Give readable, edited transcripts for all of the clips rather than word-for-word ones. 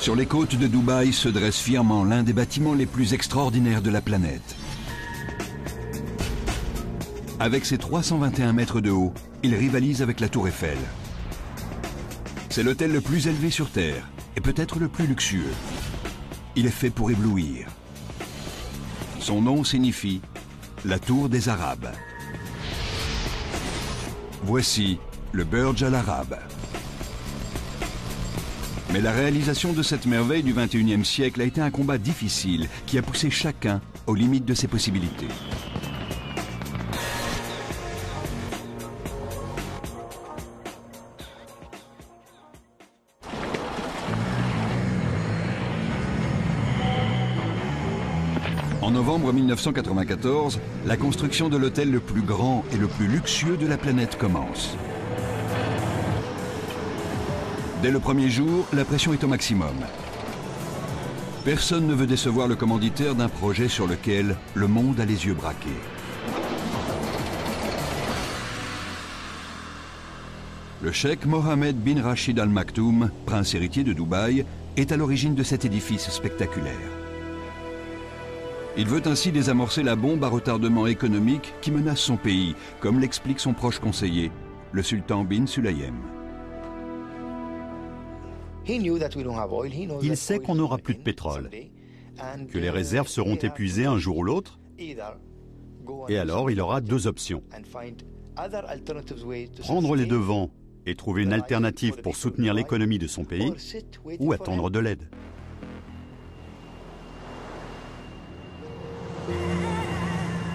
Sur les côtes de Dubaï se dresse fièrement l'un des bâtiments les plus extraordinaires de la planète. Avec ses 321 mètres de haut, il rivalise avec la Tour Eiffel. C'est l'hôtel le plus élevé sur Terre et peut-être le plus luxueux. Il est fait pour éblouir. Son nom signifie la Tour des Arabes. Voici le Burj Al Arab. Mais la réalisation de cette merveille du XXIe siècle a été un combat difficile qui a poussé chacun aux limites de ses possibilités. En novembre 1994, la construction de l'hôtel le plus grand et le plus luxueux de la planète commence. Dès le premier jour, la pression est au maximum. Personne ne veut décevoir le commanditaire d'un projet sur lequel le monde a les yeux braqués. Le cheikh Mohammed bin Rachid Al Maktoum, prince héritier de Dubaï, est à l'origine de cet édifice spectaculaire. Il veut ainsi désamorcer la bombe à retardement économique qui menace son pays, comme l'explique son proche conseiller, le sultan bin Sulayem. Il sait qu'on n'aura plus de pétrole, que les réserves seront épuisées un jour ou l'autre, et alors il aura deux options. Prendre les devants et trouver une alternative pour soutenir l'économie de son pays, ou attendre de l'aide.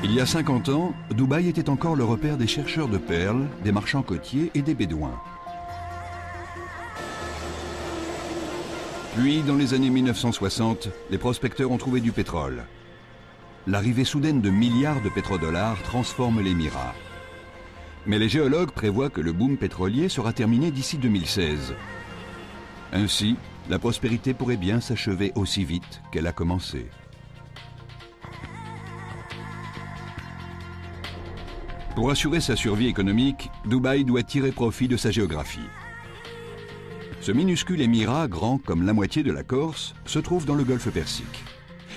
Il y a 50 ans, Dubaï était encore le repère des chercheurs de perles, des marchands côtiers et des bédouins. Puis, dans les années 1960, les prospecteurs ont trouvé du pétrole. L'arrivée soudaine de milliards de pétrodollars transforme l'Émirat. Mais les géologues prévoient que le boom pétrolier sera terminé d'ici 2016. Ainsi, la prospérité pourrait bien s'achever aussi vite qu'elle a commencé. Pour assurer sa survie économique, Dubaï doit tirer profit de sa géographie. Ce minuscule émirat, grand comme la moitié de la Corse, se trouve dans le golfe Persique.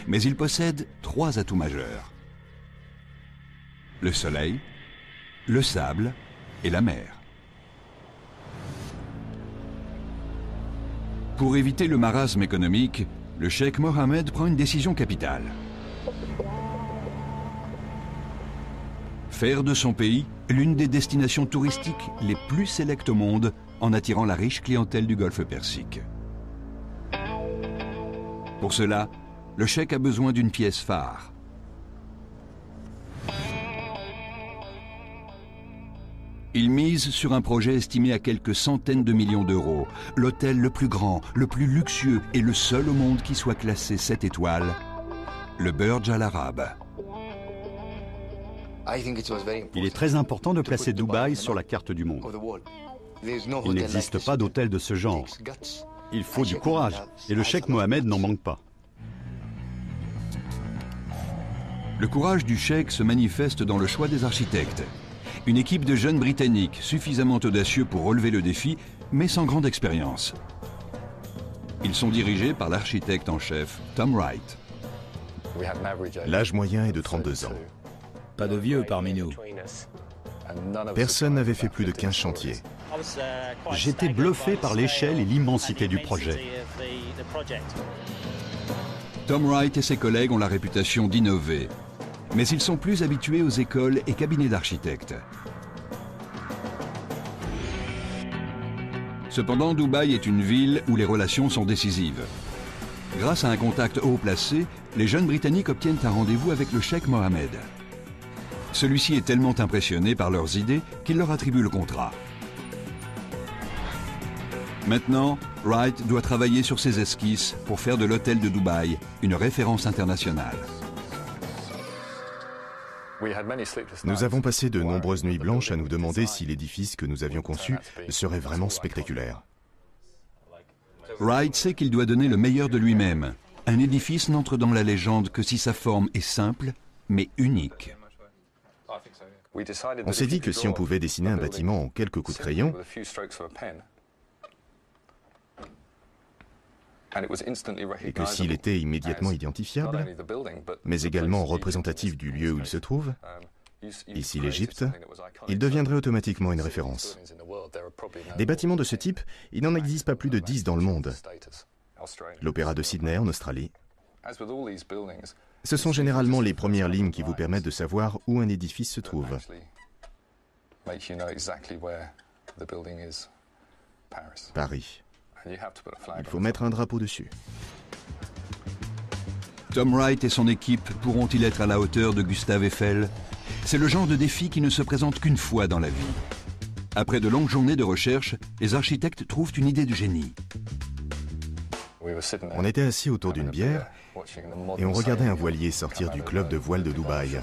Mais il possède trois atouts majeurs. Le soleil, le sable et la mer. Pour éviter le marasme économique, le cheikh Mohammed prend une décision capitale. Faire de son pays l'une des destinations touristiques les plus sélectes au monde en attirant la riche clientèle du golfe Persique. Pour cela, le cheikh a besoin d'une pièce phare. Il mise sur un projet estimé à quelques centaines de millions d'euros, l'hôtel le plus grand, le plus luxueux et le seul au monde qui soit classé 7 étoiles, le Burj Al Arab. Il est très important de placer Dubaï sur la carte du monde. Il n'existe pas d'hôtel de ce genre. Il faut du courage, et le cheikh Mohammed n'en manque pas. Le courage du cheikh se manifeste dans le choix des architectes. Une équipe de jeunes Britanniques suffisamment audacieux pour relever le défi, mais sans grande expérience. Ils sont dirigés par l'architecte en chef, Tom Wright. L'âge moyen est de 32 ans. Pas de vieux parmi nous. Personne n'avait fait plus de 15 chantiers. J'étais bluffé par l'échelle et l'immensité du projet. Tom Wright et ses collègues ont la réputation d'innover, mais ils sont plus habitués aux écoles et cabinets d'architectes. Cependant, Dubaï est une ville où les relations sont décisives. Grâce à un contact haut placé, les jeunes Britanniques obtiennent un rendez-vous avec le cheikh Mohammed. Celui-ci est tellement impressionné par leurs idées qu'il leur attribue le contrat. Maintenant, Wright doit travailler sur ses esquisses pour faire de l'hôtel de Dubaï une référence internationale. Nous avons passé de nombreuses nuits blanches à nous demander si l'édifice que nous avions conçu serait vraiment spectaculaire. Wright sait qu'il doit donner le meilleur de lui-même. Un édifice n'entre dans la légende que si sa forme est simple, mais unique. On s'est dit que si on pouvait dessiner un bâtiment en quelques coups de crayon, et que s'il était immédiatement identifiable, mais également représentatif du lieu où il se trouve, ici l'Égypte, il deviendrait automatiquement une référence. Des bâtiments de ce type, il n'en existe pas plus de 10 dans le monde. L'Opéra de Sydney en Australie. Ce sont généralement les premières lignes qui vous permettent de savoir où un édifice se trouve. Paris. Il faut mettre un drapeau dessus. Tom Wright et son équipe pourront-ils être à la hauteur de Gustave Eiffel? C'est le genre de défi qui ne se présente qu'une fois dans la vie. Après de longues journées de recherche, les architectes trouvent une idée de génie. On était assis autour d'une bière et on regardait un voilier sortir du club de voile de Dubaï.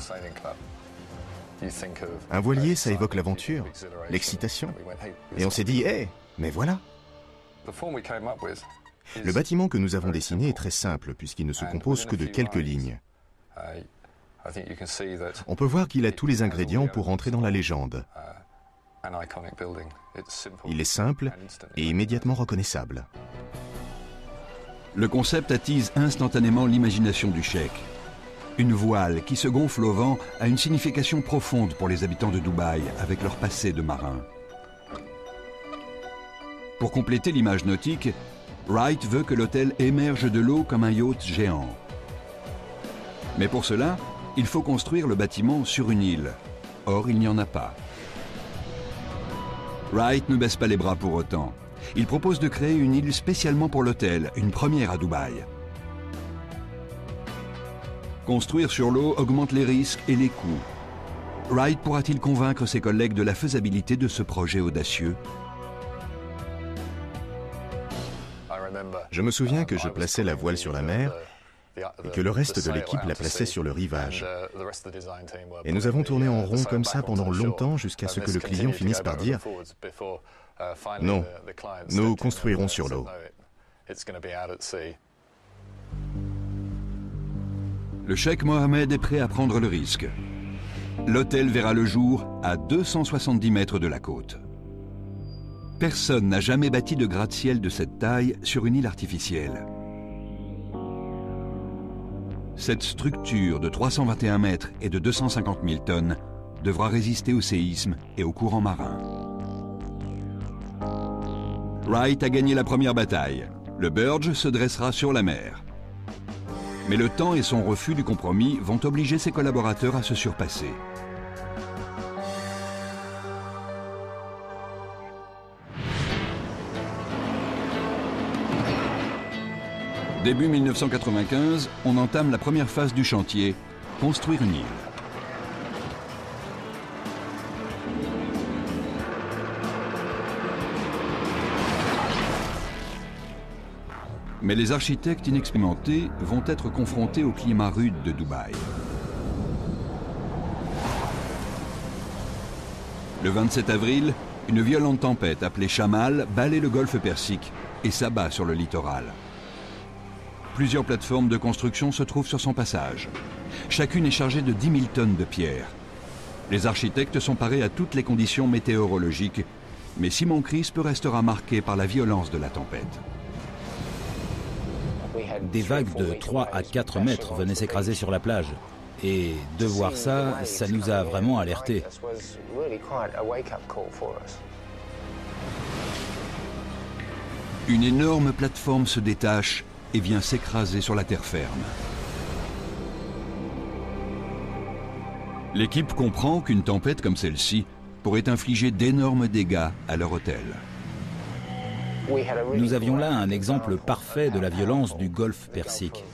Un voilier, ça évoque l'aventure, l'excitation. Et on s'est dit, hé, mais voilà! Le bâtiment que nous avons dessiné est très simple puisqu'il ne se compose que de quelques lignes. On peut voir qu'il a tous les ingrédients pour entrer dans la légende. Il est simple et immédiatement reconnaissable. Le concept attise instantanément l'imagination du cheikh. Une voile qui se gonfle au vent a une signification profonde pour les habitants de Dubaï avec leur passé de marin. Pour compléter l'image nautique, Wright veut que l'hôtel émerge de l'eau comme un yacht géant. Mais pour cela, il faut construire le bâtiment sur une île. Or, il n'y en a pas. Wright ne baisse pas les bras pour autant. Il propose de créer une île spécialement pour l'hôtel, une première à Dubaï. Construire sur l'eau augmente les risques et les coûts. Wright pourra-t-il convaincre ses collègues de la faisabilité de ce projet audacieux? Je me souviens que je plaçais la voile sur la mer et que le reste de l'équipe la plaçait sur le rivage. Et nous avons tourné en rond comme ça pendant longtemps jusqu'à ce que le client finisse par dire « Non, nous construirons sur l'eau ». Le cheikh Mohammed est prêt à prendre le risque. L'hôtel verra le jour à 270 mètres de la côte. Personne n'a jamais bâti de gratte-ciel de cette taille sur une île artificielle. Cette structure de 321 mètres et de 250 000 tonnes devra résister au séisme et aux courants marins. Wright a gagné la première bataille. Le Burj se dressera sur la mer. Mais le temps et son refus du compromis vont obliger ses collaborateurs à se surpasser. Début 1995, on entame la première phase du chantier, construire une île. Mais les architectes inexpérimentés vont être confrontés au climat rude de Dubaï. Le 27 avril, une violente tempête appelée Chamal balaie le golfe Persique et s'abat sur le littoral. Plusieurs plateformes de construction se trouvent sur son passage. Chacune est chargée de 10 000 tonnes de pierre. Les architectes sont parés à toutes les conditions météorologiques, mais Simon Crisp restera marqué par la violence de la tempête. Des vagues de 3 à 4 mètres venaient s'écraser sur la plage. Et de voir ça, ça nous a vraiment alertés. Une énorme plateforme se détache et vient s'écraser sur la terre ferme. L'équipe comprend qu'une tempête comme celle-ci pourrait infliger d'énormes dégâts à leur hôtel. Nous avions là un exemple parfait de la violence du golfe Persique.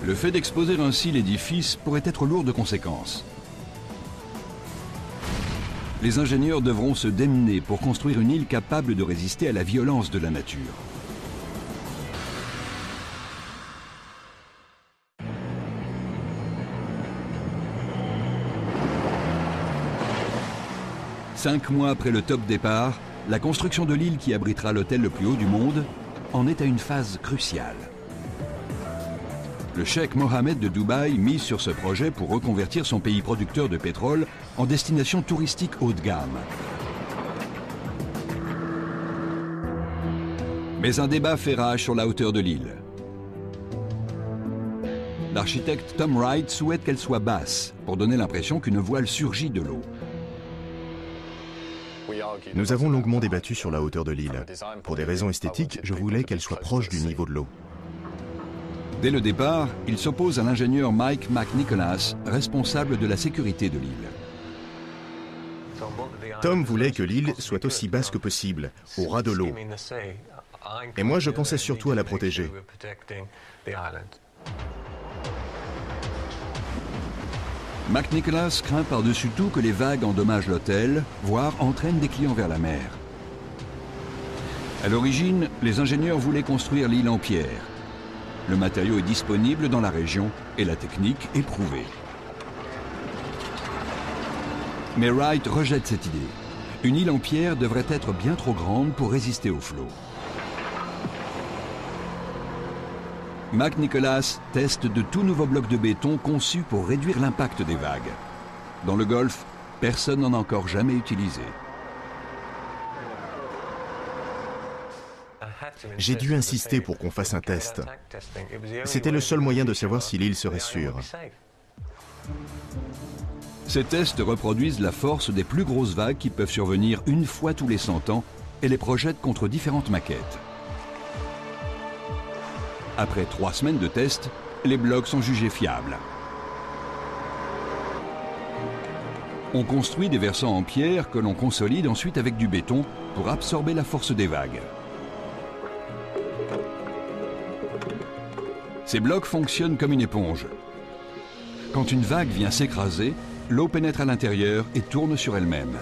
Le fait d'exposer ainsi l'édifice pourrait être lourd de conséquences. Les ingénieurs devront se démener pour construire une île capable de résister à la violence de la nature. Cinq mois après le top départ, la construction de l'île qui abritera l'hôtel le plus haut du monde en est à une phase cruciale. Le cheikh Mohammed de Dubaï mise sur ce projet pour reconvertir son pays producteur de pétrole en destination touristique haut de gamme. Mais un débat fait rage sur la hauteur de l'île. L'architecte Tom Wright souhaite qu'elle soit basse, pour donner l'impression qu'une voile surgit de l'eau. Nous avons longuement débattu sur la hauteur de l'île. Pour des raisons esthétiques, je voulais qu'elle soit proche du niveau de l'eau. Dès le départ, il s'oppose à l'ingénieur Mike McNicholas, responsable de la sécurité de l'île. Tom voulait que l'île soit aussi basse que possible, au ras de l'eau. Et moi, je pensais surtout à la protéger. McNicholas craint par-dessus tout que les vagues endommagent l'hôtel, voire entraînent des clients vers la mer. À l'origine, les ingénieurs voulaient construire l'île en pierre. Le matériau est disponible dans la région et la technique est prouvée. Mais Wright rejette cette idée. Une île en pierre devrait être bien trop grande pour résister aux flots. McNicholas teste de tout nouveaux blocs de béton conçus pour réduire l'impact des vagues. Dans le Golfe, personne n'en a encore jamais utilisé. J'ai dû insister pour qu'on fasse un test. C'était le seul moyen de savoir si l'île serait sûre. Ces tests reproduisent la force des plus grosses vagues qui peuvent survenir une fois tous les 100 ans et les projettent contre différentes maquettes. Après 3 semaines de tests, les blocs sont jugés fiables. On construit des versants en pierre que l'on consolide ensuite avec du béton pour absorber la force des vagues. Ces blocs fonctionnent comme une éponge. Quand une vague vient s'écraser, l'eau pénètre à l'intérieur et tourne sur elle-même.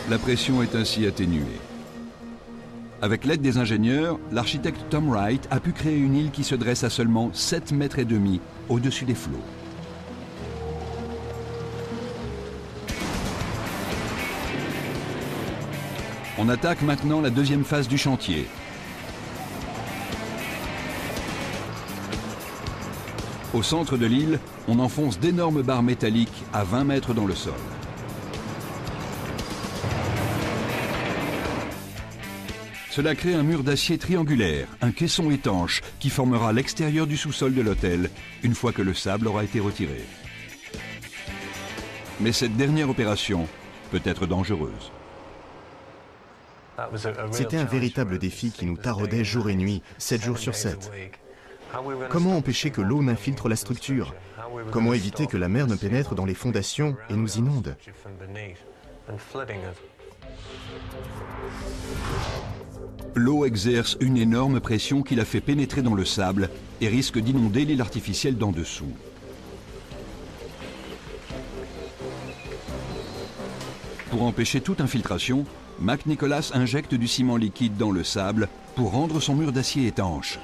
La pression est ainsi atténuée. Avec l'aide des ingénieurs, l'architecte Tom Wright a pu créer une île qui se dresse à seulement 7,5 mètres au-dessus des flots. On attaque maintenant la deuxième phase du chantier. Au centre de l'île, on enfonce d'énormes barres métalliques à 20 mètres dans le sol. Cela crée un mur d'acier triangulaire, un caisson étanche, qui formera l'extérieur du sous-sol de l'hôtel, une fois que le sable aura été retiré. Mais cette dernière opération peut être dangereuse. C'était un véritable défi qui nous taraudait jour et nuit, 7 jours sur 7. Comment empêcher que l'eau n'infiltre la structure? Comment éviter que la mer ne pénètre dans les fondations et nous inonde? L'eau exerce une énorme pression qui la fait pénétrer dans le sable et risque d'inonder l'île artificielle d'en dessous. Pour empêcher toute infiltration, McNicholas injecte du ciment liquide dans le sable pour rendre son mur d'acier étanche.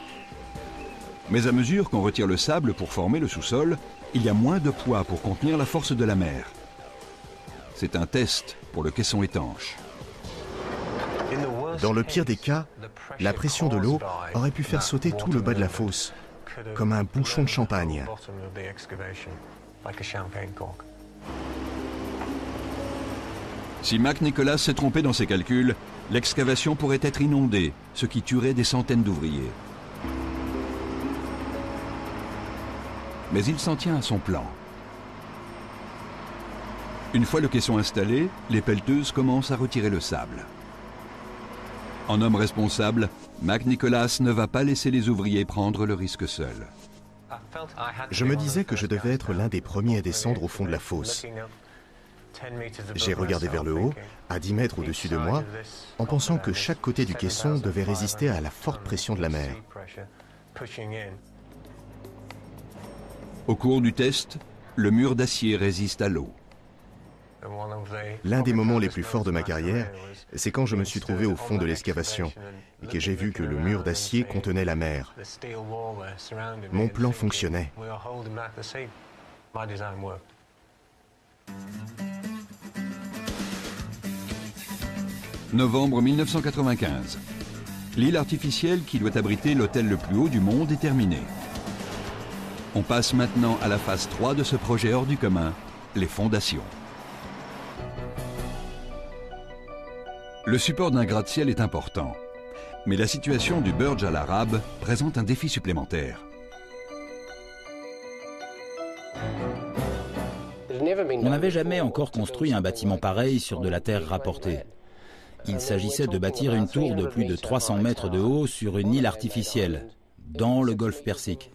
Mais à mesure qu'on retire le sable pour former le sous-sol, il y a moins de poids pour contenir la force de la mer. C'est un test pour le caisson étanche. Dans le pire des cas, la pression de l'eau aurait pu faire sauter tout le bas de la fosse, comme un bouchon de champagne. Si McNicholas s'est trompé dans ses calculs, l'excavation pourrait être inondée, ce qui tuerait des centaines d'ouvriers. Mais il s'en tient à son plan. Une fois le caisson installé, les pelleteuses commencent à retirer le sable. En homme responsable, McNicholas ne va pas laisser les ouvriers prendre le risque seuls. Je me disais que je devais être l'un des premiers à descendre au fond de la fosse. J'ai regardé vers le haut, à 10 mètres au-dessus de moi, en pensant que chaque côté du caisson devait résister à la forte pression de la mer. Au cours du test, le mur d'acier résiste à l'eau. L'un des moments les plus forts de ma carrière, c'est quand je me suis trouvé au fond de l'excavation et que j'ai vu que le mur d'acier contenait la mer. Mon plan fonctionnait. Novembre 1995. L'île artificielle qui doit abriter l'hôtel le plus haut du monde est terminée. On passe maintenant à la phase 3 de ce projet hors du commun, les fondations. Le support d'un gratte-ciel est important, mais la situation du Burj Al Arab présente un défi supplémentaire. On n'avait jamais encore construit un bâtiment pareil sur de la terre rapportée. Il s'agissait de bâtir une tour de plus de 300 mètres de haut sur une île artificielle, dans le golfe Persique.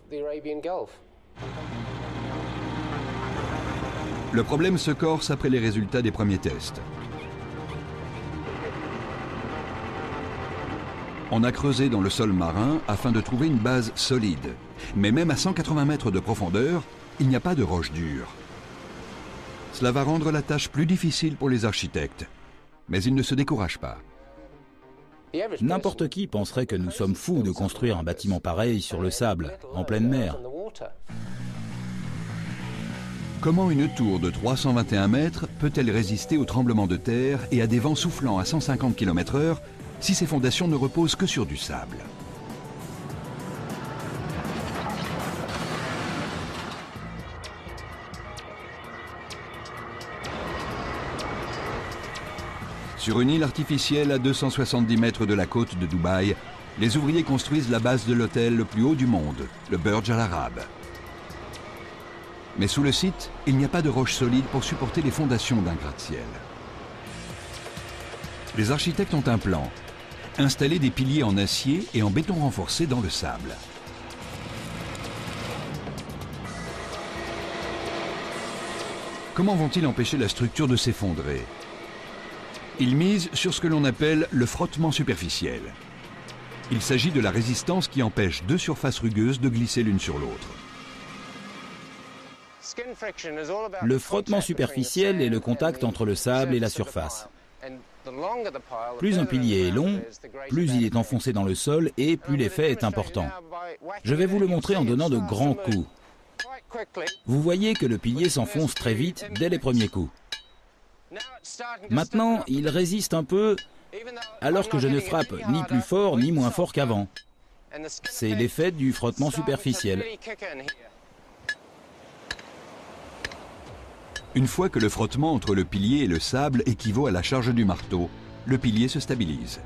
Le problème se corse après les résultats des premiers tests. On a creusé dans le sol marin afin de trouver une base solide. Mais même à 180 mètres de profondeur, il n'y a pas de roche dure. Cela va rendre la tâche plus difficile pour les architectes. Mais ils ne se découragent pas. N'importe qui penserait que nous sommes fous de construire un bâtiment pareil sur le sable, en pleine mer. Comment une tour de 321 mètres peut-elle résister aux tremblements de terre et à des vents soufflant à 150 km/h si ses fondations ne reposent que sur du sable? Sur une île artificielle à 270 mètres de la côte de Dubaï, les ouvriers construisent la base de l'hôtel le plus haut du monde, le Burj Al Arab. Mais sous le site, il n'y a pas de roche solide pour supporter les fondations d'un gratte-ciel. Les architectes ont un plan: installer des piliers en acier et en béton renforcé dans le sable. Comment vont-ils empêcher la structure de s'effondrer? Ils misent sur ce que l'on appelle le frottement superficiel. Il s'agit de la résistance qui empêche deux surfaces rugueuses de glisser l'une sur l'autre. Le frottement superficiel est le contact entre le sable et la surface. Plus un pilier est long, plus il est enfoncé dans le sol et plus l'effet est important. Je vais vous le montrer en donnant de grands coups. Vous voyez que le pilier s'enfonce très vite dès les premiers coups. Maintenant, il résiste un peu, alors que je ne frappe ni plus fort ni moins fort qu'avant. C'est l'effet du frottement superficiel. Une fois que le frottement entre le pilier et le sable équivaut à la charge du marteau, le pilier se stabilise.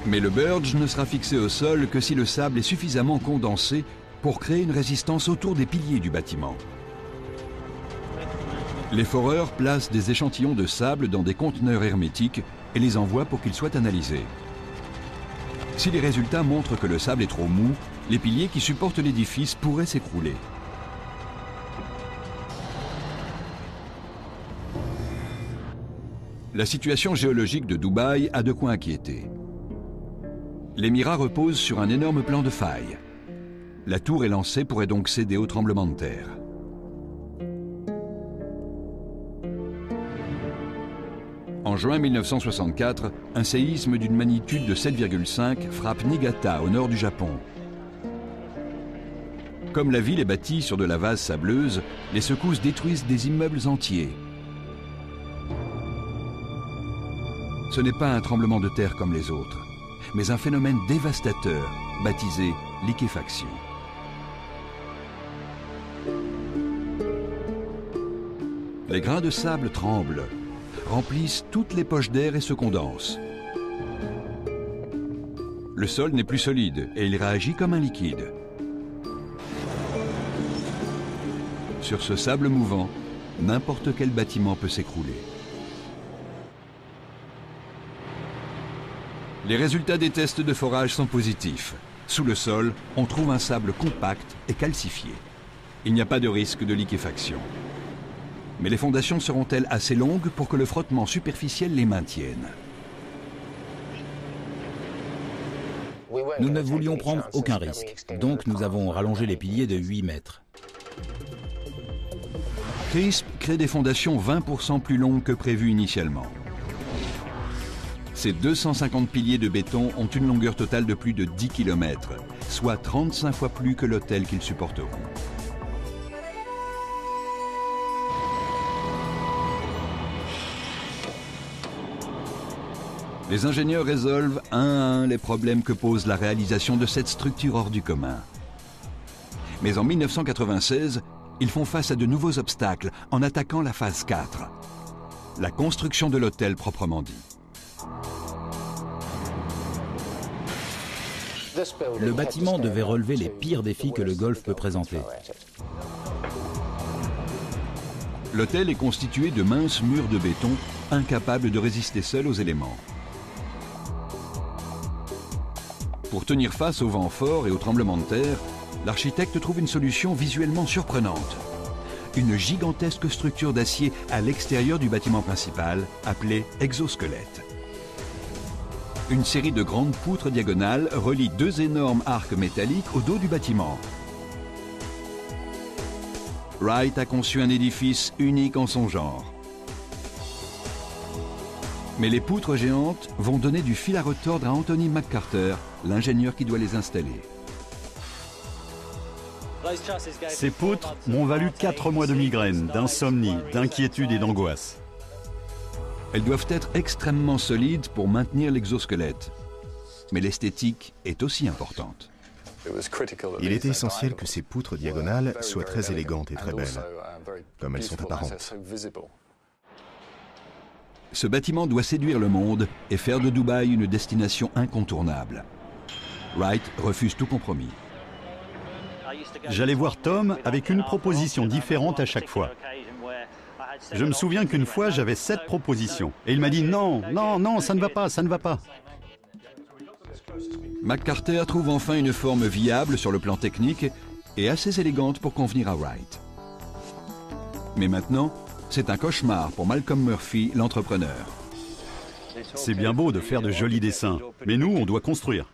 Mais le Burj ne sera fixé au sol que si le sable est suffisamment condensé pour créer une résistance autour des piliers du bâtiment. Les foreurs placent des échantillons de sable dans des conteneurs hermétiques et les envoient pour qu'ils soient analysés. Si les résultats montrent que le sable est trop mou, les piliers qui supportent l'édifice pourraient s'écrouler. La situation géologique de Dubaï a de quoi inquiéter. L'émirat repose sur un énorme plan de faille. La tour élancée pourrait donc céder au tremblement de terre. En juin 1964, un séisme d'une magnitude de 7,5 frappe Niigata, au nord du Japon. Comme la ville est bâtie sur de la vase sableuse, les secousses détruisent des immeubles entiers. Ce n'est pas un tremblement de terre comme les autres, mais un phénomène dévastateur, baptisé liquéfaction. Les grains de sable tremblent, remplissent toutes les poches d'air et se condensent. Le sol n'est plus solide et il réagit comme un liquide. Sur ce sable mouvant, n'importe quel bâtiment peut s'écrouler. Les résultats des tests de forage sont positifs. Sous le sol, on trouve un sable compact et calcifié. Il n'y a pas de risque de liquéfaction. Mais les fondations seront-elles assez longues pour que le frottement superficiel les maintienne? Nous ne voulions prendre aucun risque, donc nous avons rallongé les piliers de 8 mètres. CRISP crée des fondations 20% plus longues que prévu initialement. Ces 250 piliers de béton ont une longueur totale de plus de 10 km, soit 35 fois plus que l'hôtel qu'ils supporteront. Les ingénieurs résolvent un à un les problèmes que pose la réalisation de cette structure hors du commun. Mais en 1996, ils font face à de nouveaux obstacles en attaquant la phase 4. la construction de l'hôtel proprement dit. Le bâtiment devait relever les pires défis que le golfe peut présenter. L'hôtel est constitué de minces murs de béton, incapables de résister seuls aux éléments. Pour tenir face aux vents forts et aux tremblements de terre, l'architecte trouve une solution visuellement surprenante. Une gigantesque structure d'acier à l'extérieur du bâtiment principal, appelée exosquelette. Une série de grandes poutres diagonales relie deux énormes arcs métalliques au dos du bâtiment. Wright a conçu un édifice unique en son genre. Mais les poutres géantes vont donner du fil à retordre à Anthony McCarter, l'ingénieur qui doit les installer. Ces poutres m'ont valu 4 mois de migraine, d'insomnie, d'inquiétude et d'angoisse. Elles doivent être extrêmement solides pour maintenir l'exosquelette. Mais l'esthétique est aussi importante. Il était essentiel que ces poutres diagonales soient très élégantes et très belles, comme elles sont apparentes. Ce bâtiment doit séduire le monde et faire de Dubaï une destination incontournable. Wright refuse tout compromis. J'allais voir Tom avec une proposition différente à chaque fois. Je me souviens qu'une fois, j'avais 7 propositions. Et il m'a dit non, non, non, ça ne va pas, ça ne va pas. McCarter trouve enfin une forme viable sur le plan technique et assez élégante pour convenir à Wright. Mais maintenant, c'est un cauchemar pour Malcolm Murphy, l'entrepreneur. C'est bien beau de faire de jolis dessins, mais nous, on doit construire.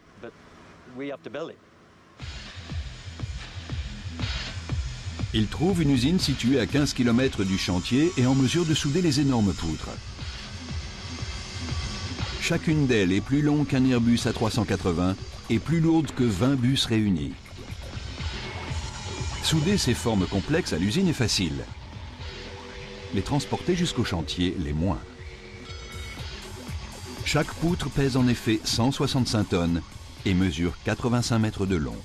Il trouve une usine située à 15 km du chantier et en mesure de souder les énormes poutres. Chacune d'elles est plus longue qu'un Airbus A380 et plus lourde que 20 bus réunis. Souder ces formes complexes à l'usine est facile. Les transporter jusqu'au chantier, les moins. Chaque poutre pèse en effet 165 tonnes et mesure 85 mètres de long.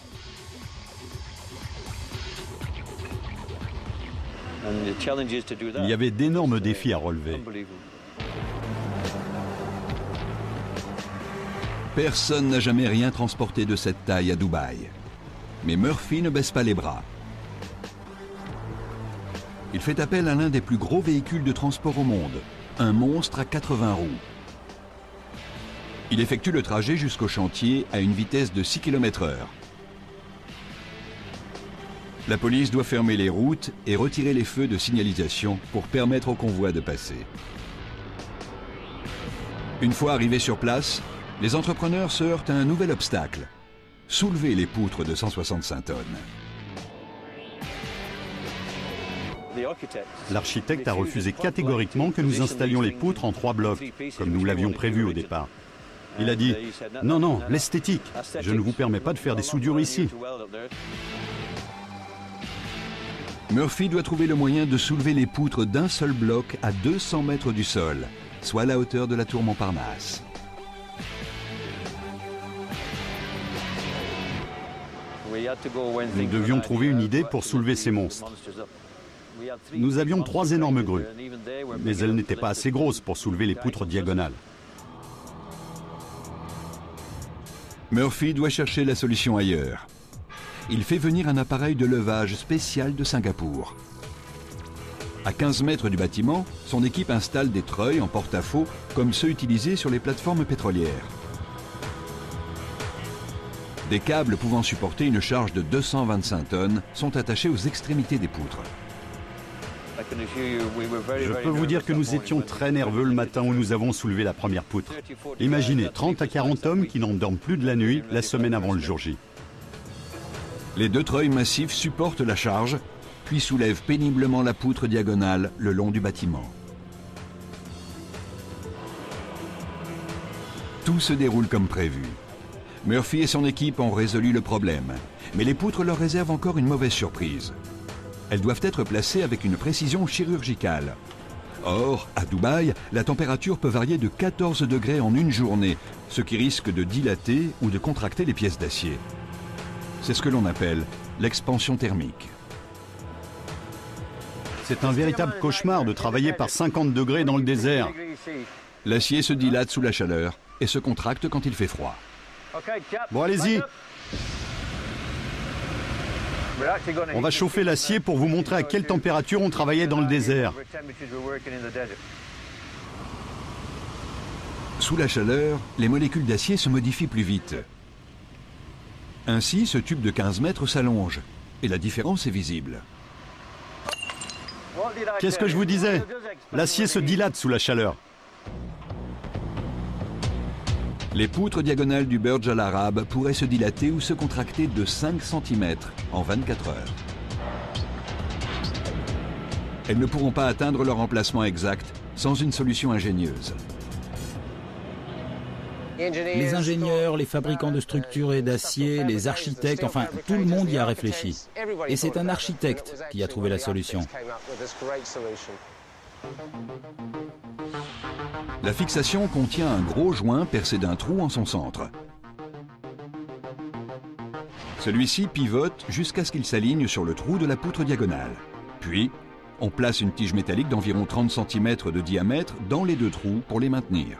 Il y avait d'énormes défis à relever. Personne n'a jamais rien transporté de cette taille à Dubaï. Mais Murphy ne baisse pas les bras. Il fait appel à l'un des plus gros véhicules de transport au monde, un monstre à 80 roues. Il effectue le trajet jusqu'au chantier à une vitesse de 6 km/h. La police doit fermer les routes et retirer les feux de signalisation pour permettre au convoi de passer. Une fois arrivés sur place, les entrepreneurs se heurtent à un nouvel obstacle, soulever les poutres de 165 tonnes. L'architecte a refusé catégoriquement que nous installions les poutres en 3 blocs, comme nous l'avions prévu au départ. Il a dit « Non, non, l'esthétique, je ne vous permets pas de faire des soudures ici ». Murphy doit trouver le moyen de soulever les poutres d'un seul bloc à 200 mètres du sol, soit la hauteur de la tour Montparnasse. Nous devions trouver une idée pour soulever ces monstres. Nous avions 3 énormes grues, mais elles n'étaient pas assez grosses pour soulever les poutres diagonales. Murphy doit chercher la solution ailleurs. Il fait venir un appareil de levage spécial de Singapour. À 15 mètres du bâtiment, son équipe installe des treuils en porte-à-faux comme ceux utilisés sur les plateformes pétrolières. Des câbles pouvant supporter une charge de 225 tonnes sont attachés aux extrémités des poutres. Je peux vous dire que nous étions très nerveux le matin où nous avons soulevé la première poutre. Imaginez 30 à 40 hommes qui n'en dorment plus de la nuit la semaine avant le jour J. Les 2 treuils massifs supportent la charge, puis soulèvent péniblement la poutre diagonale le long du bâtiment. Tout se déroule comme prévu. Murphy et son équipe ont résolu le problème, mais les poutres leur réservent encore une mauvaise surprise. Elles doivent être placées avec une précision chirurgicale. Or, à Dubaï, la température peut varier de 14 degrés en une journée, ce qui risque de dilater ou de contracter les pièces d'acier. C'est ce que l'on appelle l'expansion thermique. C'est un véritable cauchemar de travailler par 50 degrés dans le désert. L'acier se dilate sous la chaleur et se contracte quand il fait froid. Bon, allez-y. On va chauffer l'acier pour vous montrer à quelle température on travaillait dans le désert. Sous la chaleur, les molécules d'acier se modifient plus vite. Ainsi, ce tube de 15 mètres s'allonge et la différence est visible. Qu'est-ce que je vous disais? L'acier se dilate sous la chaleur. Les poutres diagonales du Burj Al Arab pourraient se dilater ou se contracter de 5 cm en 24 heures. Elles ne pourront pas atteindre leur emplacement exact sans une solution ingénieuse. Les ingénieurs, les fabricants de structures et d'acier, les architectes, enfin tout le monde y a réfléchi. Et c'est un architecte qui a trouvé la solution. La fixation contient un gros joint percé d'un trou en son centre. Celui-ci pivote jusqu'à ce qu'il s'aligne sur le trou de la poutre diagonale. Puis, on place une tige métallique d'environ 30 cm de diamètre dans les deux trous pour les maintenir.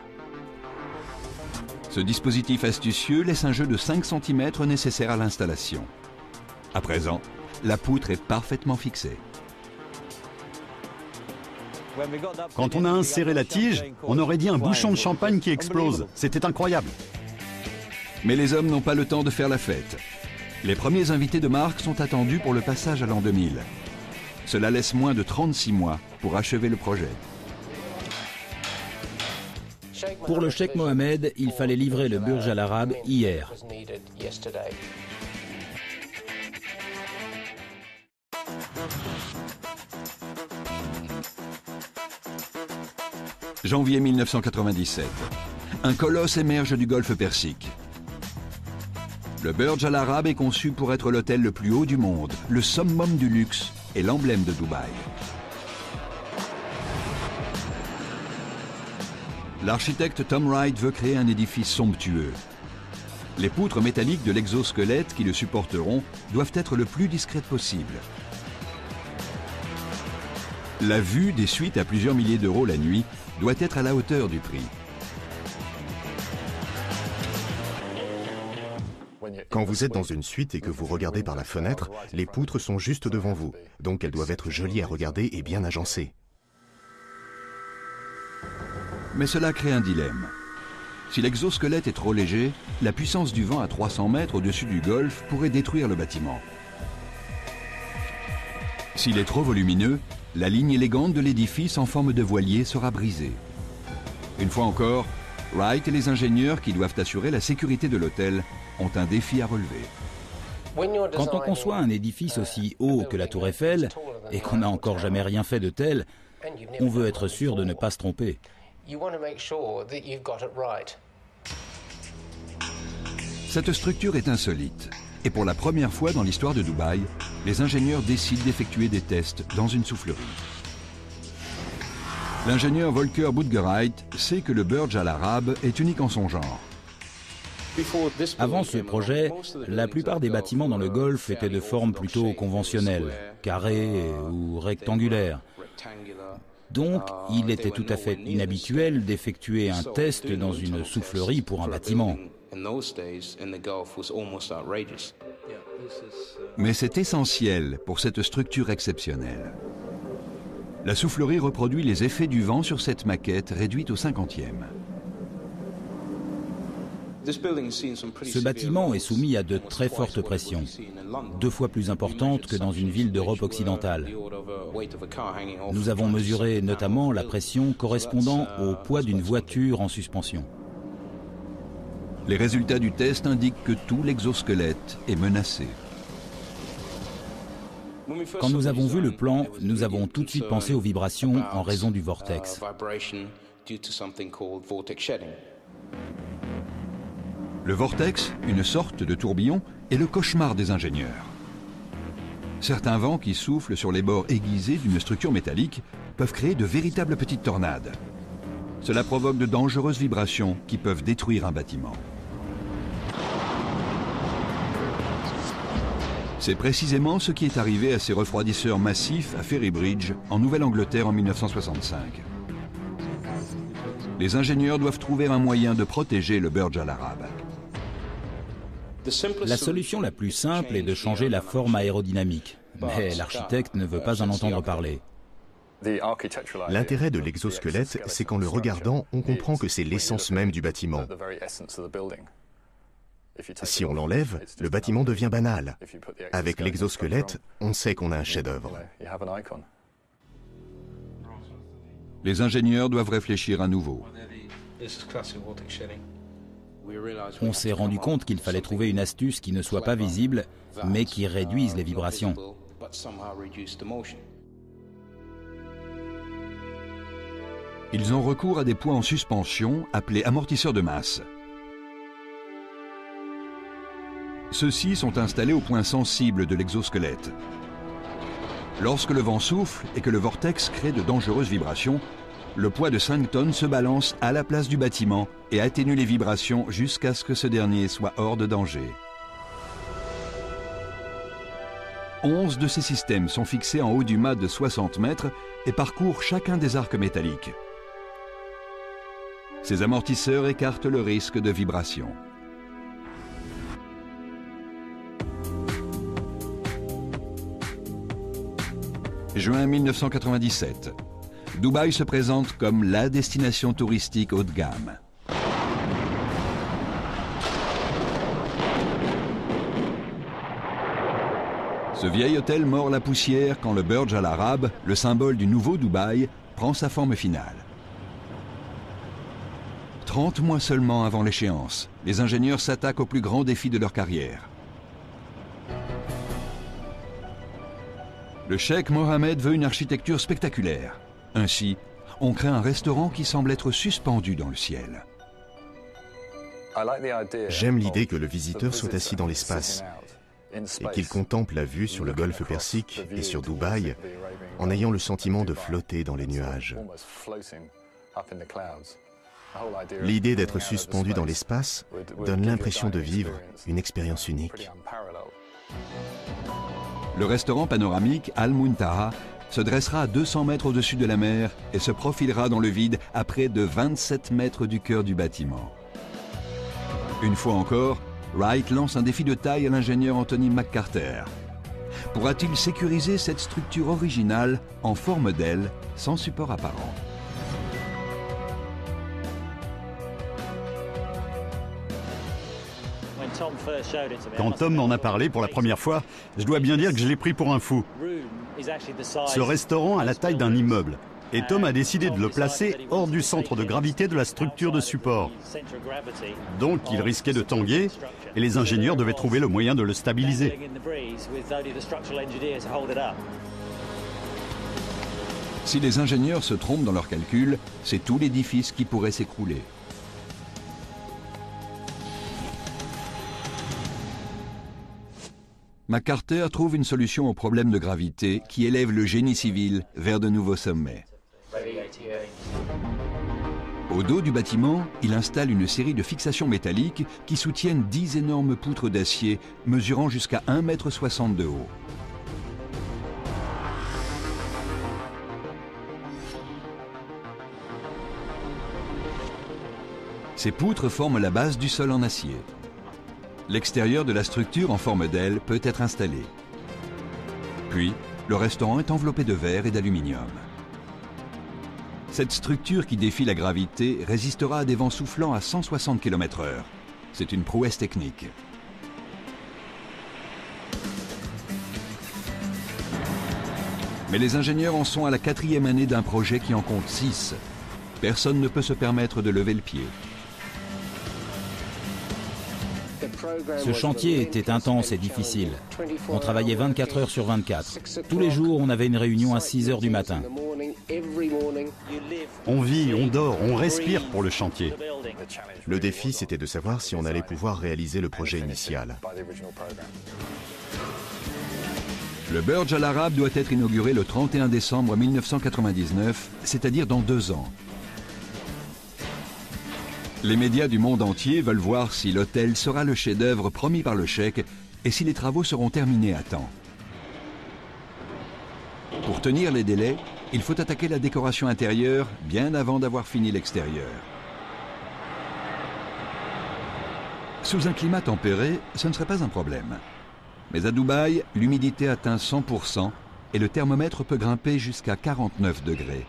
Ce dispositif astucieux laisse un jeu de 5 cm nécessaire à l'installation. À présent, la poutre est parfaitement fixée. Quand on a inséré la tige, on aurait dit un bouchon de champagne qui explose. C'était incroyable. Mais les hommes n'ont pas le temps de faire la fête. Les premiers invités de marque sont attendus pour le passage à l'an 2000. Cela laisse moins de 36 mois pour achever le projet. Pour le cheikh Mohammed, il fallait livrer le Burj Al Arab hier. Janvier 1997. Un colosse émerge du golfe Persique. Le Burj Al Arab est conçu pour être l'hôtel le plus haut du monde, le summum du luxe et l'emblème de Dubaï. L'architecte Tom Wright veut créer un édifice somptueux. Les poutres métalliques de l'exosquelette qui le supporteront doivent être le plus discrètes possible. La vue des suites à plusieurs milliers d'euros la nuit doit être à la hauteur du prix. Quand vous êtes dans une suite et que vous regardez par la fenêtre, les poutres sont juste devant vous, donc elles doivent être jolies à regarder et bien agencées. Mais cela crée un dilemme. Si l'exosquelette est trop léger, la puissance du vent à 300 mètres au-dessus du golfe pourrait détruire le bâtiment. S'il est trop volumineux, la ligne élégante de l'édifice en forme de voilier sera brisée. Une fois encore, Wright et les ingénieurs qui doivent assurer la sécurité de l'hôtel ont un défi à relever. Quand on conçoit un édifice aussi haut que la Tour Eiffel, et qu'on n'a encore jamais rien fait de tel, on veut être sûr de ne pas se tromper. Cette structure est insolite. Et pour la première fois dans l'histoire de Dubaï, les ingénieurs décident d'effectuer des tests dans une soufflerie. L'ingénieur Volker Budgereit sait que le Burj Al Arab est unique en son genre. Avant ce projet, la plupart des bâtiments dans le Golfe étaient de forme plutôt conventionnelle, carrée ou rectangulaire. Donc, il était tout à fait inhabituel d'effectuer un test dans une soufflerie pour un bâtiment. Mais c'est essentiel pour cette structure exceptionnelle. La soufflerie reproduit les effets du vent sur cette maquette réduite au 50e. Ce bâtiment est soumis à de très fortes pressions, 2 fois plus importantes que dans une ville d'Europe occidentale. Nous avons mesuré notamment la pression correspondant au poids d'une voiture en suspension. Les résultats du test indiquent que tout l'exosquelette est menacé. Quand nous avons vu le plan, nous avons tout de suite pensé aux vibrations en raison du vortex. Le vortex, une sorte de tourbillon, est le cauchemar des ingénieurs. Certains vents qui soufflent sur les bords aiguisés d'une structure métallique peuvent créer de véritables petites tornades. Cela provoque de dangereuses vibrations qui peuvent détruire un bâtiment. C'est précisément ce qui est arrivé à ces refroidisseurs massifs à Ferrybridge, en Nouvelle-Angleterre en 1965. Les ingénieurs doivent trouver un moyen de protéger le Burj Al Arab. La solution la plus simple est de changer la forme aérodynamique. Mais l'architecte ne veut pas en entendre parler. L'intérêt de l'exosquelette, c'est qu'en le regardant, on comprend que c'est l'essence même du bâtiment. Si on l'enlève, le bâtiment devient banal. Avec l'exosquelette, on sait qu'on a un chef-d'œuvre. Les ingénieurs doivent réfléchir à nouveau. On s'est rendu compte qu'il fallait trouver une astuce qui ne soit pas visible, mais qui réduise les vibrations. Ils ont recours à des poids en suspension appelés amortisseurs de masse. Ceux-ci sont installés au point sensible de l'exosquelette. Lorsque le vent souffle et que le vortex crée de dangereuses vibrations, le poids de 5 tonnes se balance à la place du bâtiment et atténue les vibrations jusqu'à ce que ce dernier soit hors de danger. 11 de ces systèmes sont fixés en haut du mât de 60 mètres et parcourent chacun des arcs métalliques. Ces amortisseurs écartent le risque de vibration. Juin 1997. Dubaï se présente comme la destination touristique haut de gamme. Ce vieil hôtel mord la poussière quand le Burj Al Arab, le symbole du nouveau Dubaï, prend sa forme finale. 30 mois seulement avant l'échéance, les ingénieurs s'attaquent au plus grand défi de leur carrière. Le cheikh Mohammed veut une architecture spectaculaire. Ainsi, on crée un restaurant qui semble être suspendu dans le ciel. J'aime l'idée que le visiteur soit assis dans l'espace et qu'il contemple la vue sur le golfe Persique et sur Dubaï en ayant le sentiment de flotter dans les nuages. L'idée d'être suspendu dans l'espace donne l'impression de vivre une expérience unique. Le restaurant panoramique Al Muntaha se dressera à 200 mètres au-dessus de la mer et se profilera dans le vide à près de 27 mètres du cœur du bâtiment. Une fois encore, Wright lance un défi de taille à l'ingénieur Anthony McCarter. Pourra-t-il sécuriser cette structure originale en forme d'aile sans support apparent ? Quand Tom m'en a parlé pour la première fois, je dois bien dire que je l'ai pris pour un fou. Ce restaurant a la taille d'un immeuble et Tom a décidé de le placer hors du centre de gravité de la structure de support. Donc il risquait de tanguer et les ingénieurs devaient trouver le moyen de le stabiliser. Si les ingénieurs se trompent dans leurs calculs, c'est tout l'édifice qui pourrait s'écrouler. McCarter trouve une solution au problème de gravité qui élève le génie civil vers de nouveaux sommets. Au dos du bâtiment, il installe une série de fixations métalliques qui soutiennent 10 énormes poutres d'acier mesurant jusqu'à 1,60 m de haut. Ces poutres forment la base du sol en acier. L'extérieur de la structure en forme d'aile peut être installé. Puis, le restaurant est enveloppé de verre et d'aluminium. Cette structure qui défie la gravité résistera à des vents soufflant à 160 km/h. C'est une prouesse technique. Mais les ingénieurs en sont à la 4e année d'un projet qui en compte 6. Personne ne peut se permettre de lever le pied. Ce chantier était intense et difficile. On travaillait 24 heures sur 24. Tous les jours, on avait une réunion à 6 heures du matin. On vit, on dort, on respire pour le chantier. Le défi, c'était de savoir si on allait pouvoir réaliser le projet initial. Le Burj Al Arab doit être inauguré le 31 décembre 1999, c'est-à-dire dans 2 ans. Les médias du monde entier veulent voir si l'hôtel sera le chef-d'œuvre promis par le cheikh et si les travaux seront terminés à temps. Pour tenir les délais, il faut attaquer la décoration intérieure bien avant d'avoir fini l'extérieur. Sous un climat tempéré, ce ne serait pas un problème. Mais à Dubaï, l'humidité atteint 100% et le thermomètre peut grimper jusqu'à 49 degrés.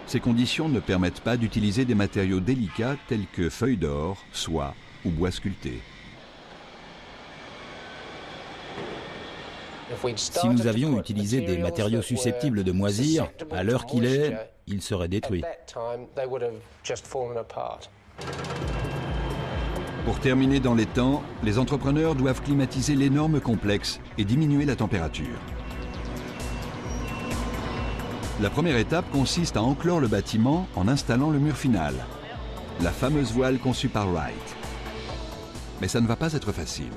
Ces conditions ne permettent pas d'utiliser des matériaux délicats tels que feuilles d'or, soie ou bois sculpté. Si nous avions utilisé des matériaux susceptibles de moisir, à l'heure qu'il est, ils seraient détruits. Pour terminer dans les temps, les entrepreneurs doivent climatiser l'énorme complexe et diminuer la température. La première étape consiste à enclore le bâtiment en installant le mur final, la fameuse voile conçue par Wright. Mais ça ne va pas être facile.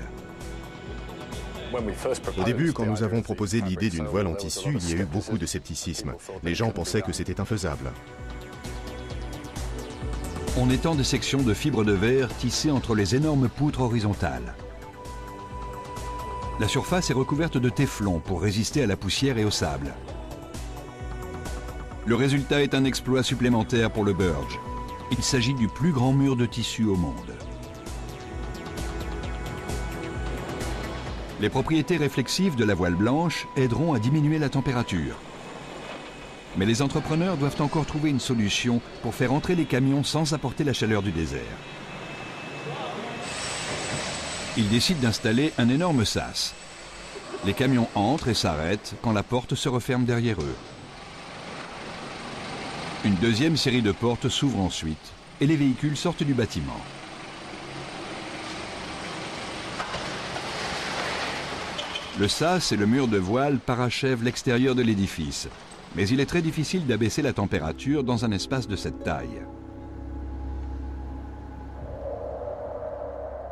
Au début, quand nous avons proposé l'idée d'une voile en tissu, il y a eu beaucoup de scepticisme. Les gens pensaient que c'était infaisable. On étend des sections de fibres de verre tissées entre les énormes poutres horizontales. La surface est recouverte de téflon pour résister à la poussière et au sable. Le résultat est un exploit supplémentaire pour le Burj. Il s'agit du plus grand mur de tissu au monde. Les propriétés réflexives de la voile blanche aideront à diminuer la température. Mais les entrepreneurs doivent encore trouver une solution pour faire entrer les camions sans apporter la chaleur du désert. Ils décident d'installer un énorme sas. Les camions entrent et s'arrêtent quand la porte se referme derrière eux. Une deuxième série de portes s'ouvre ensuite et les véhicules sortent du bâtiment. Le sas et le mur de voile parachèvent l'extérieur de l'édifice, mais il est très difficile d'abaisser la température dans un espace de cette taille.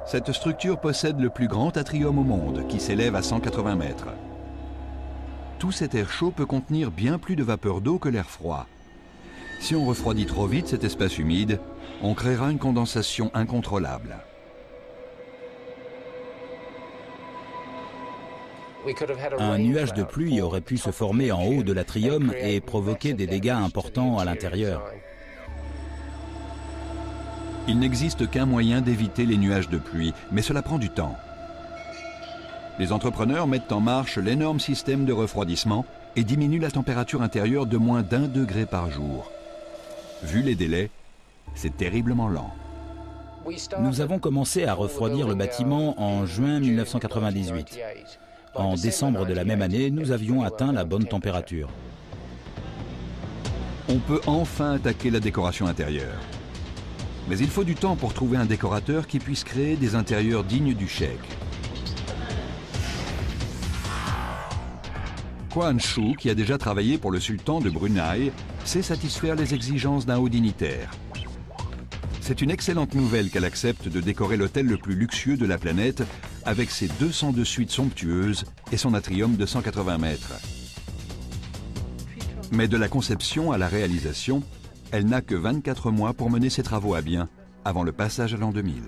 Cette structure possède le plus grand atrium au monde, qui s'élève à 180 mètres. Tout cet air chaud peut contenir bien plus de vapeur d'eau que l'air froid. Si on refroidit trop vite cet espace humide, on créera une condensation incontrôlable. Un nuage de pluie aurait pu se former en haut de l'atrium et provoquer des dégâts importants à l'intérieur. Il n'existe qu'un moyen d'éviter les nuages de pluie, mais cela prend du temps. Les entrepreneurs mettent en marche l'énorme système de refroidissement et diminuent la température intérieure de moins d'1 degré par jour. Vu les délais, c'est terriblement lent. Nous avons commencé à refroidir le bâtiment en juin 1998. En décembre de la même année, nous avions atteint la bonne température. On peut enfin attaquer la décoration intérieure. Mais il faut du temps pour trouver un décorateur qui puisse créer des intérieurs dignes du cheikh. Quan Shu, qui a déjà travaillé pour le sultan de Brunei, sait satisfaire les exigences d'un haut dignitaire. C'est une excellente nouvelle qu'elle accepte de décorer l'hôtel le plus luxueux de la planète avec ses 202 suites somptueuses et son atrium de 180 mètres. Mais de la conception à la réalisation, elle n'a que 24 mois pour mener ses travaux à bien avant le passage à l'an 2000.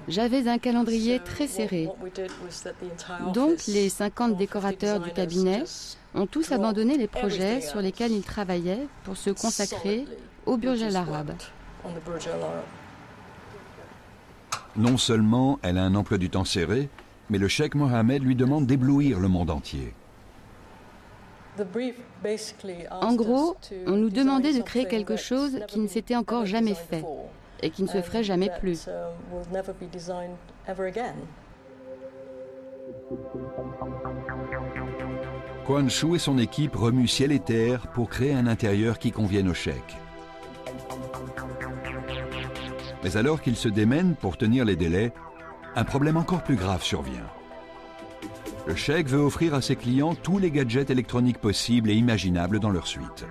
J'avais un calendrier très serré. Donc les 50 décorateurs du cabinet ont tous abandonné les projets sur lesquels ils travaillaient pour se consacrer au Burj Al Arab. Non seulement elle a un emploi du temps serré, mais le cheikh Mohammed lui demande d'éblouir le monde entier. En gros, on nous demandait de créer quelque chose qui ne s'était encore jamais fait et qui ne se ferait jamais plus. Quan Shu et son équipe remuent ciel et terre pour créer un intérieur qui convienne au cheikh. Mais alors qu'ils se démènent pour tenir les délais, un problème encore plus grave survient. Le cheikh veut offrir à ses clients tous les gadgets électroniques possibles et imaginables dans leur suite.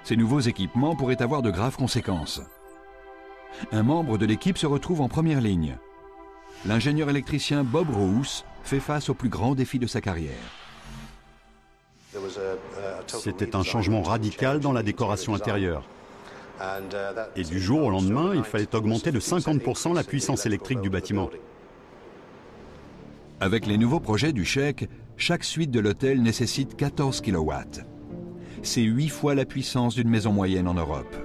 Ces nouveaux équipements pourraient avoir de graves conséquences. Un membre de l'équipe se retrouve en première ligne. L'ingénieur électricien Bob Roos fait face au plus grand défi de sa carrière. C'était un changement radical dans la décoration intérieure. Et du jour au lendemain, il fallait augmenter de 50% la puissance électrique du bâtiment. Avec les nouveaux projets du Sheikh, chaque suite de l'hôtel nécessite 14 kW. C'est 8 fois la puissance d'une maison moyenne en Europe.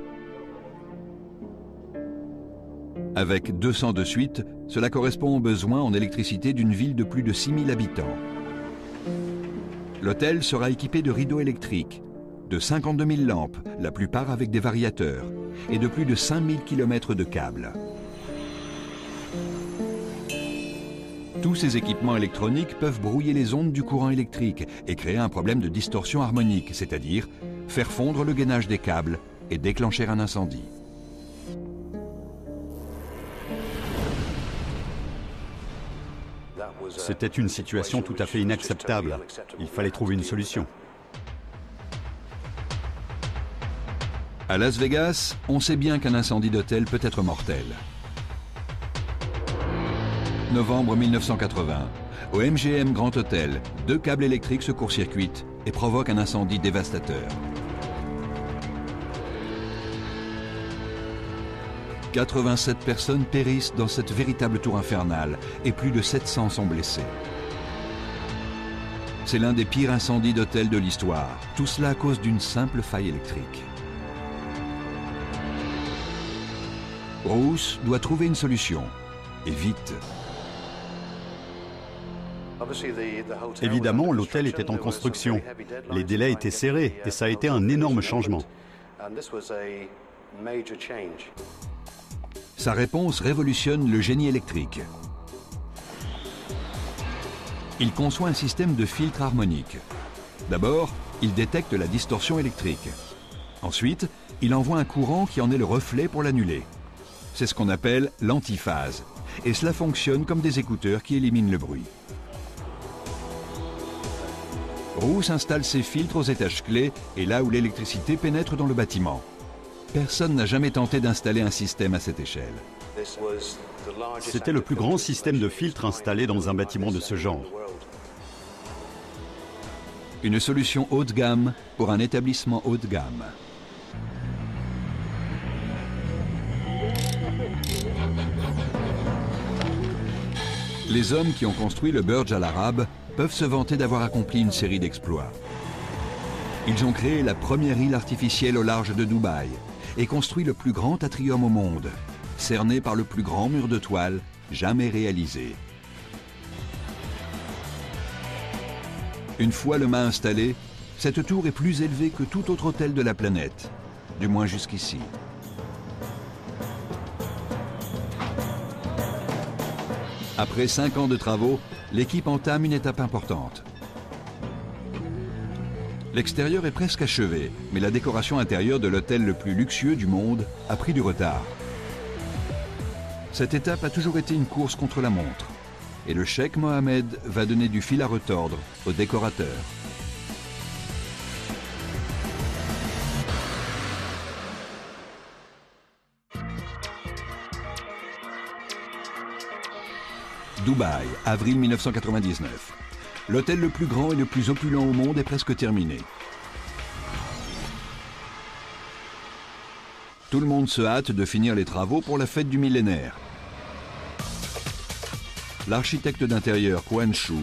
Avec 202 suites, cela correspond aux besoins en électricité d'une ville de plus de 6000 habitants. L'hôtel sera équipé de rideaux électriques, de 52 000 lampes, la plupart avec des variateurs, et de plus de 5000 km de câbles. Tous ces équipements électroniques peuvent brouiller les ondes du courant électrique et créer un problème de distorsion harmonique, c'est-à-dire faire fondre le gainage des câbles et déclencher un incendie. C'était une situation tout à fait inacceptable. Il fallait trouver une solution. À Las Vegas, on sait bien qu'un incendie d'hôtel peut être mortel. Novembre 1980, au MGM Grand Hôtel, 2 câbles électriques se court-circuitent et provoquent un incendie dévastateur. 87 personnes périssent dans cette véritable tour infernale et plus de 700 sont blessés. C'est l'un des pires incendies d'hôtel de l'histoire, tout cela à cause d'une simple faille électrique. Bruce doit trouver une solution, et vite. Évidemment, l'hôtel était en construction. Les délais étaient serrés et ça a été un énorme changement. Sa réponse révolutionne le génie électrique. Il conçoit un système de filtre harmonique. D'abord, il détecte la distorsion électrique. Ensuite, il envoie un courant qui en est le reflet pour l'annuler. C'est ce qu'on appelle l'antiphase. Et cela fonctionne comme des écouteurs qui éliminent le bruit. Bruce installe ses filtres aux étages clés et là où l'électricité pénètre dans le bâtiment. Personne n'a jamais tenté d'installer un système à cette échelle. C'était le plus grand système de filtres installé dans un bâtiment de ce genre. Une solution haut de gamme pour un établissement haut de gamme. Les hommes qui ont construit le Burj Al Arab peuvent se vanter d'avoir accompli une série d'exploits. Ils ont créé la première île artificielle au large de Dubaï et construit le plus grand atrium au monde, cerné par le plus grand mur de toile jamais réalisé. Une fois le mât installé, cette tour est plus élevée que tout autre hôtel de la planète, du moins jusqu'ici. Après 5 ans de travaux, l'équipe entame une étape importante. L'extérieur est presque achevé, mais la décoration intérieure de l'hôtel le plus luxueux du monde a pris du retard. Cette étape a toujours été une course contre la montre. Et le cheikh Mohammed va donner du fil à retordre aux décorateurs. Dubaï, avril 1999. L'hôtel le plus grand et le plus opulent au monde est presque terminé. Tout le monde se hâte de finir les travaux pour la fête du millénaire. L'architecte d'intérieur Quan Chu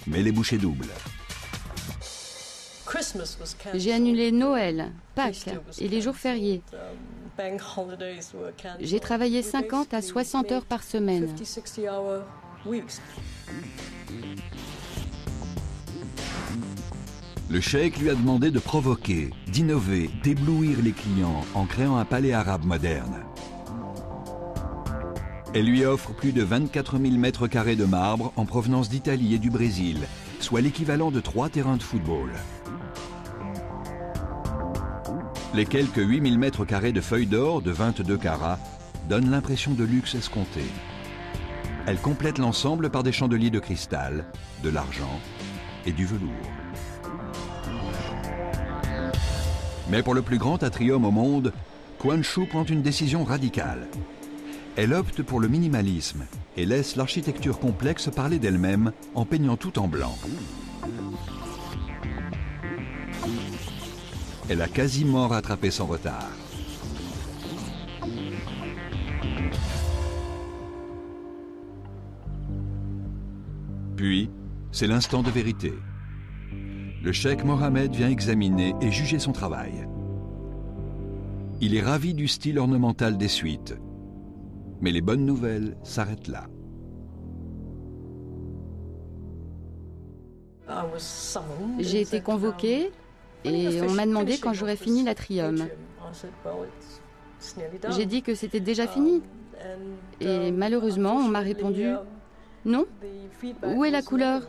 met les bouchées doubles. J'ai annulé Noël, Pâques et les jours fériés. J'ai travaillé 50 à 60 heures par semaine. Le cheikh lui a demandé de provoquer, d'innover, d'éblouir les clients en créant un palais arabe moderne. Elle lui offre plus de 24 000 mètres carrés de marbre en provenance d'Italie et du Brésil, soit l'équivalent de 3 terrains de football. Les quelques 8 000 mètres carrés de feuilles d'or de 22 carats donnent l'impression de luxe escompté. Elle complète l'ensemble par des chandeliers de cristal, de l'argent et du velours. Mais pour le plus grand atrium au monde, Quan Chu prend une décision radicale. Elle opte pour le minimalisme et laisse l'architecture complexe parler d'elle-même en peignant tout en blanc. Elle a quasiment rattrapé son retard. Puis, c'est l'instant de vérité. Le cheikh Mohammed vient examiner et juger son travail. Il est ravi du style ornemental des suites. Mais les bonnes nouvelles s'arrêtent là. J'ai été convoquée et on m'a demandé quand j'aurais fini l'atrium. J'ai dit que c'était déjà fini. Et malheureusement, on m'a répondu « Non, où est la couleur ?»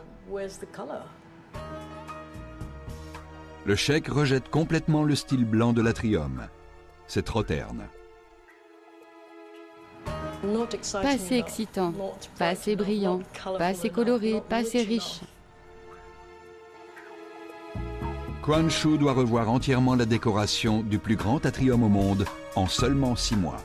Le cheikh rejette complètement le style blanc de l'atrium. C'est trop terne. Pas assez excitant, pas assez brillant, pas assez coloré, pas assez riche. Quan Chu doit revoir entièrement la décoration du plus grand atrium au monde en seulement 6 mois.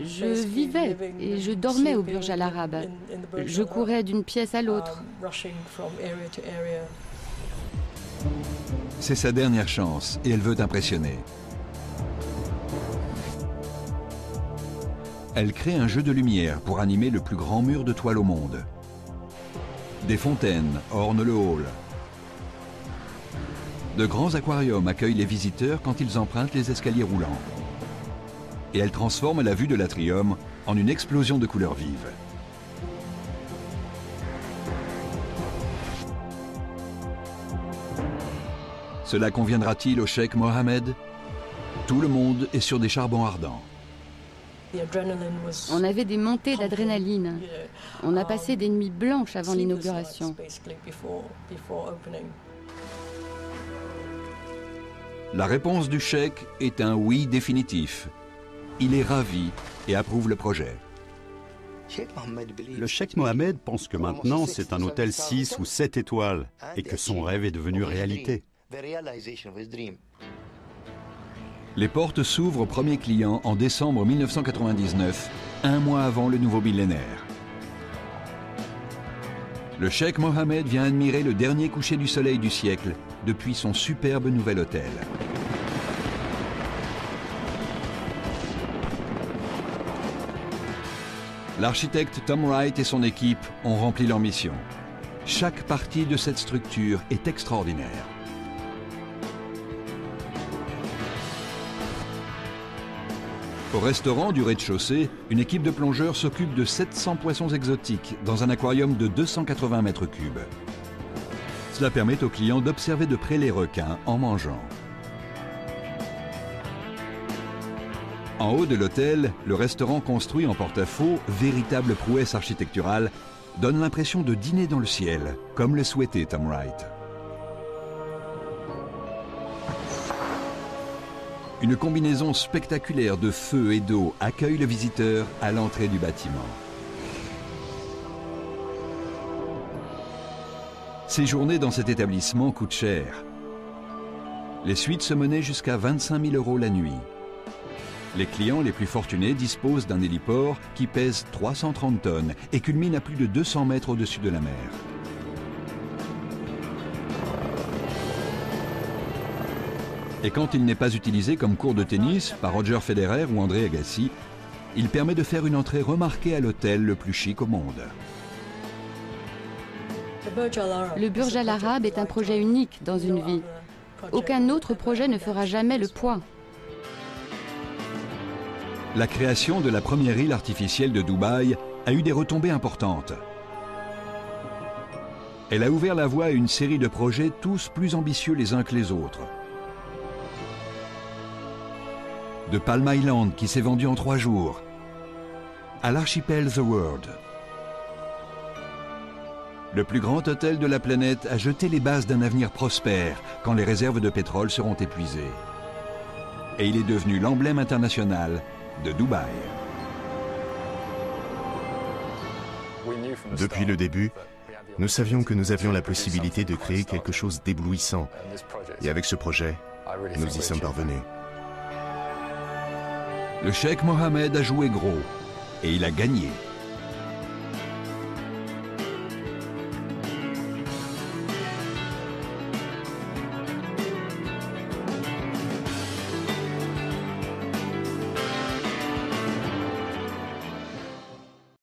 Je vivais et je dormais au Burj Al Arab. Je courais d'une pièce à l'autre. C'est sa dernière chance et elle veut impressionner. Elle crée un jeu de lumière pour animer le plus grand mur de toile au monde. Des fontaines ornent le hall. De grands aquariums accueillent les visiteurs quand ils empruntent les escaliers roulants. Et elle transforme la vue de l'atrium en une explosion de couleurs vives. Cela conviendra-t-il au cheikh Mohammed? Tout le monde est sur des charbons ardents. On avait des montées d'adrénaline. On a passé des nuits blanches avant l'inauguration. La réponse du cheikh est un oui définitif. Il est ravi et approuve le projet. Le cheikh Mohammed pense que maintenant c'est un hôtel 6 ou 7 étoiles et que son rêve est devenu réalité. Les portes s'ouvrent aux premiers clients en décembre 1999, un mois avant le nouveau millénaire. Le cheikh Mohammed vient admirer le dernier coucher du soleil du siècle depuis son superbe nouvel hôtel. L'architecte Tom Wright et son équipe ont rempli leur mission. Chaque partie de cette structure est extraordinaire. Au restaurant du rez-de-chaussée, une équipe de plongeurs s'occupe de 700 poissons exotiques dans un aquarium de 280 mètres cubes. Cela permet aux clients d'observer de près les requins en mangeant. En haut de l'hôtel, le restaurant construit en porte-à-faux, véritable prouesse architecturale, donne l'impression de dîner dans le ciel, comme le souhaitait Tom Wright. Une combinaison spectaculaire de feu et d'eau accueille le visiteur à l'entrée du bâtiment. Séjourner dans cet établissement coûte cher. Les suites se menaient jusqu'à 25 000 € la nuit. Les clients les plus fortunés disposent d'un héliport qui pèse 330 tonnes et culmine à plus de 200 mètres au-dessus de la mer. Et quand il n'est pas utilisé comme court de tennis par Roger Federer ou André Agassi, il permet de faire une entrée remarquée à l'hôtel le plus chic au monde. Le Burj Al Arab est un projet unique dans une vie. Aucun autre projet ne fera jamais le poids. La création de la première île artificielle de Dubaï a eu des retombées importantes. Elle a ouvert la voie à une série de projets tous plus ambitieux les uns que les autres. De Palm Island qui s'est vendu en 3 jours, à l'archipel The World. Le plus grand hôtel de la planète a jeté les bases d'un avenir prospère quand les réserves de pétrole seront épuisées. Et il est devenu l'emblème international de Dubaï. Depuis le début, nous savions que nous avions la possibilité de créer quelque chose d'éblouissant. Et avec ce projet, nous y sommes parvenus. Le cheikh Mohammed a joué gros et il a gagné.